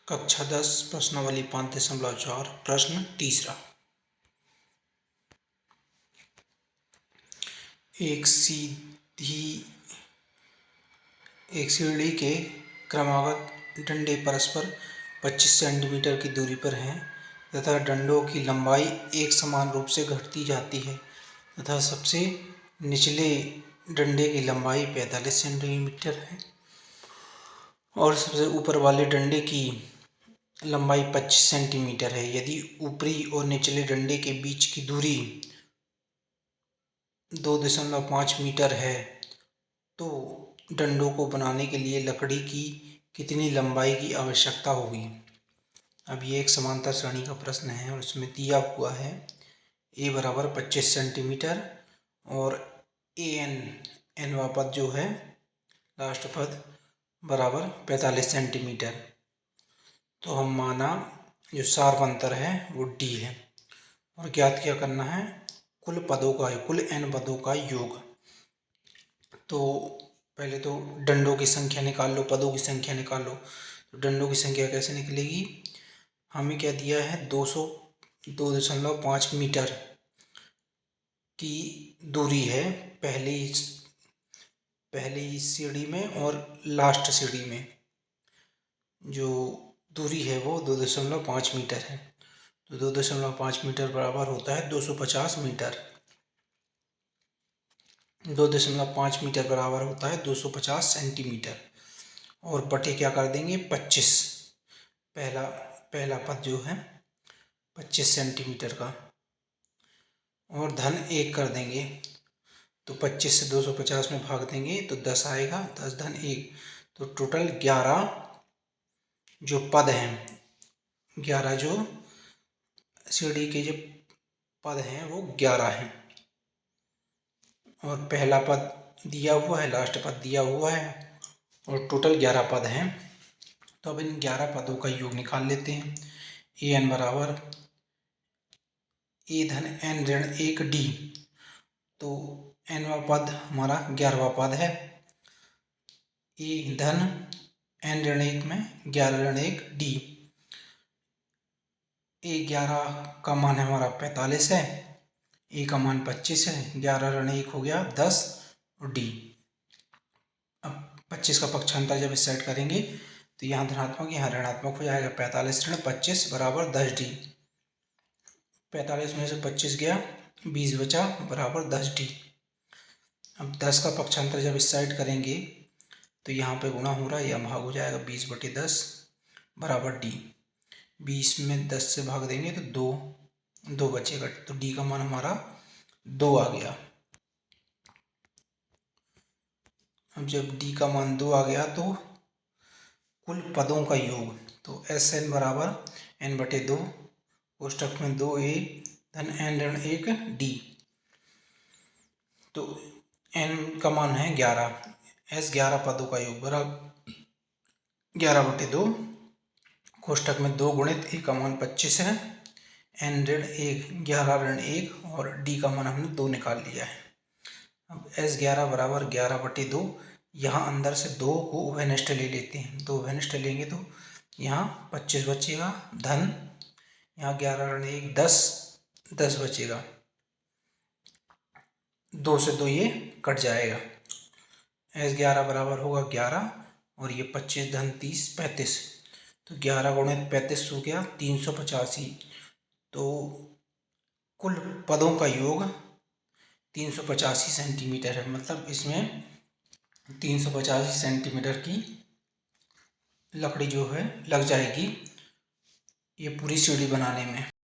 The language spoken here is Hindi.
कक्षा 10 प्रश्नावली 5.4 प्रश्न तीसरा। एक सीढ़ी के क्रमागत डंडे परस्पर 25 सेंटीमीटर की दूरी पर हैं तथा डंडों की लंबाई एक समान रूप से घटती जाती है तथा सबसे निचले डंडे की लंबाई 45 सेंटीमीटर है और सबसे ऊपर वाले डंडे की लंबाई 25 सेंटीमीटर है। यदि ऊपरी और निचले डंडे के बीच की दूरी 2.5 मीटर है तो डंडों को बनाने के लिए लकड़ी की कितनी लंबाई की आवश्यकता होगी। अब ये एक समांतर श्रेणी का प्रश्न है और उसमें दिया हुआ है a बराबर 25 सेंटीमीटर और एनवा पद जो है लास्ट पद बराबर 45 सेंटीमीटर। तो हम माना जो सार्व अंतर है वो d है और ज्ञात क्या करना है कुल n पदों का योग। तो पहले तो डंडों की संख्या निकाल लो, पदों की संख्या निकाल लो। तो डंडों की संख्या कैसे निकलेगी, हमें क्या दिया है 2.5 मीटर की दूरी है पहली सीढ़ी में और लास्ट सीढ़ी में जो दूरी है वो 2.5 मीटर है। तो 2.5 मीटर बराबर होता है 250 मीटर। 2.5 मीटर बराबर होता है 250 सेंटीमीटर और बटे क्या कर देंगे 25। पहला पद जो है 25 सेंटीमीटर का और धन 1 कर देंगे। तो 25 से 250 में भाग देंगे तो 10 आएगा, 10 धन 1 तो टोटल 11 जो पद हैं, 11 जो सीढ़ी के जो पद हैं वो 11 हैं और पहला पद दिया हुआ है, लास्ट पद दिया हुआ है और टोटल 11 पद हैं। तो अब इन 11 पदों का योग निकाल लेते हैं। ए एन बराबर ए धन एन ऋण 1 डी। तो एनवा पद हमारा 11वां पद है। ए धन एन ऋण 1 में 11 ऋण 1 डी। ए 11 का मान हमारा 45 है, ए का मान 25 है, 11 ऋण 1 हो गया 10 और डी। अब 25 का पक्षांतर जब सेट करेंगे तो यहाँ धनात्मक यहाँ ऋणात्मक हो जाएगा। 45 ऋण 25 बराबर 10 डी। 45 में से 25 गया 20 बचा बराबर 10 डी। अब 10 का पक्षांतर जब इस साइड करेंगे तो यहाँ पे गुणा हो रहा है, यह भाग हो जाएगा 20/10 बराबर डी। 20 में 10 से भाग देंगे तो 2 बचेगा। तो डी का मान हमारा 2 आ गया। अब जब डी का मान 2 आ गया तो कुल पदों का योग, तो एस एन बराबर n/2 कोष्टक में 2a धन n ऋण 1 डी। तो n का मान है 11, एस 11 पदों का योग बराबर 11/2 कोष्टक में 2 गुणित a का मान 25 है, n ऋण 1 11 ऋण 1 और d का मान हमने 2 निकाल लिया है। अब S11 बराबर 11/2, यहाँ अंदर से 2 को उभयनिष्ठ ले लेते हैं। 2 उभयनिष्ठ लेंगे तो यहाँ 25 बचेगा धन यहाँ 11 ऋण 1 10 बचेगा। 2 से 2 ये कट जाएगा। S11 बराबर होगा 11 और ये 25 धन 30 35। तो 11 गुणित 35 हो गया 385। तो कुल पदों का योग 385 सेंटीमीटर है। मतलब इसमें 385 सेंटीमीटर की लकड़ी जो है लग जाएगी ये पूरी सीढ़ी बनाने में।